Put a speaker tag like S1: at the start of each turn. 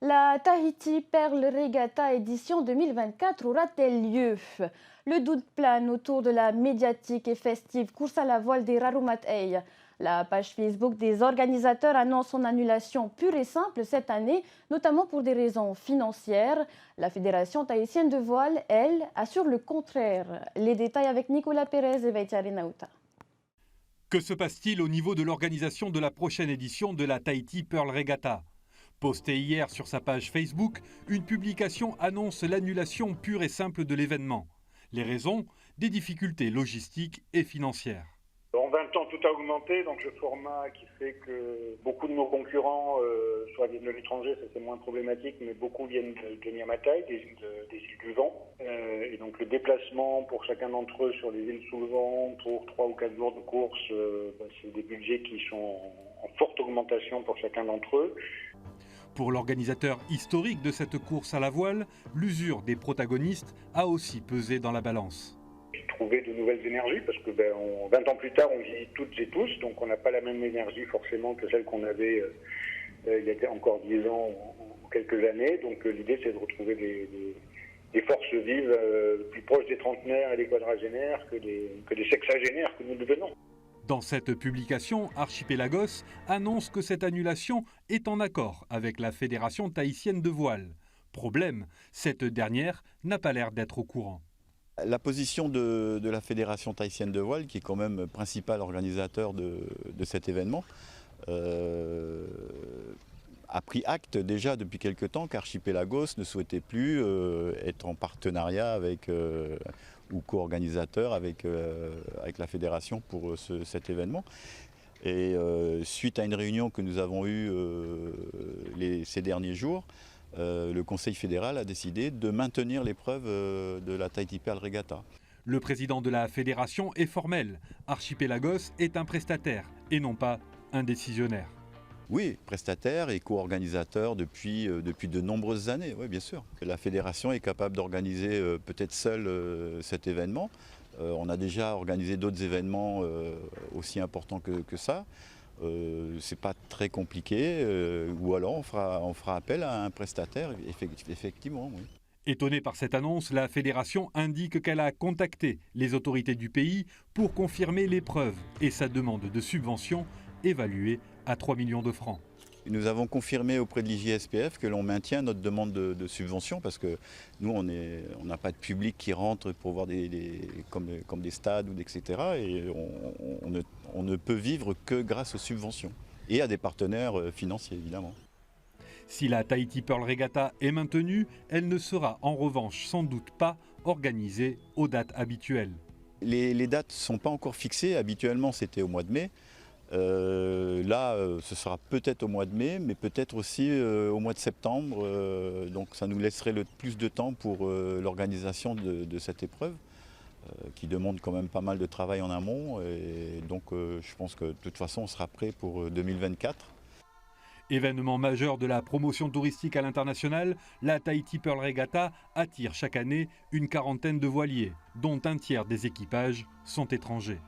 S1: La Tahiti Pearl Regatta édition 2024 aura-t-elle lieu? Le doute plane autour de la médiatique et festive course à la voile des Rarumat-Ei. La page Facebook des organisateurs annonce son annulation pure et simple cette année, notamment pour des raisons financières. La Fédération tahitienne de voile, elle, assure le contraire. Les détails avec Nicolas Pérez et Veitiari Nauta.
S2: Que se passe-t-il au niveau de l'organisation de la prochaine édition de la Tahiti Pearl Regatta? Posté hier sur sa page Facebook, une publication annonce l'annulation pure et simple de l'événement. Les raisons? Des difficultés logistiques et financières.
S3: En 20 ans, tout a augmenté, donc le format qui fait que beaucoup de nos concurrents soit viennent de l'étranger, ça c'est moins problématique, mais beaucoup viennent de Niamatai, des îles du vent. Et donc le déplacement pour chacun d'entre eux sur les îles sous le vent pour 3 ou 4 jours de course, c'est des budgets qui sont en forte augmentation pour chacun d'entre eux.
S2: Pour l'organisateur historique de cette course à la voile, l'usure des protagonistes a aussi pesé dans la balance.
S3: Trouver de nouvelles énergies, parce que 20 ans plus tard, on vieillit toutes et tous, donc on n'a pas la même énergie forcément que celle qu'on avait il y a encore 10 ans ou quelques années. Donc l'idée, c'est de retrouver des forces vives plus proches des trentenaires et des quadragénaires que des sexagénaires que nous devenons.
S2: Dans cette publication, Archipelagos annonce que cette annulation est en accord avec la Fédération tahitienne de voile. Problème, cette dernière n'a pas l'air d'être au courant.
S4: La position de la Fédération tahitienne de voile, qui est quand même principal organisateur de cet événement, a pris acte déjà depuis quelque temps qu'Archipelagos ne souhaitait plus être en partenariat avec ou co-organisateur avec la fédération pour cet événement. Et suite à une réunion que nous avons eue ces derniers jours, le Conseil fédéral a décidé de maintenir l'épreuve de la Tahiti Pearl Regatta.
S2: Le président de la fédération est formel. Archipelagos est un prestataire et non pas un décisionnaire.
S4: Oui, prestataire et co-organisateur depuis de nombreuses années, oui, bien sûr. La fédération est capable d'organiser peut-être seule cet événement. On a déjà organisé d'autres événements aussi importants que ça. C'est pas très compliqué, ou alors on fera appel à un prestataire, effectivement. Oui.
S2: Étonnée par cette annonce, la fédération indique qu'elle a contacté les autorités du pays pour confirmer l'épreuve et sa demande de subvention évaluée à 3 millions de francs.
S4: Nous avons confirmé auprès de l'IJSPF que l'on maintient notre demande de subvention parce que nous, on n'a pas de public qui rentre pour voir comme des stades, etc. Et on ne peut vivre que grâce aux subventions et à des partenaires financiers, évidemment.
S2: Si la Tahiti Pearl Regatta est maintenue, elle ne sera en revanche sans doute pas organisée aux dates habituelles.
S4: Les dates ne sont pas encore fixées. Habituellement, c'était au mois de mai. Là, ce sera peut-être au mois de mai, mais peut-être aussi au mois de septembre. Donc ça nous laisserait le plus de temps pour l'organisation de cette épreuve, qui demande quand même pas mal de travail en amont. Et donc je pense que de toute façon, on sera prêt pour 2024.
S2: Événement majeur de la promotion touristique à l'international, la Tahiti Pearl Regatta attire chaque année une quarantaine de voiliers, dont un tiers des équipages sont étrangers.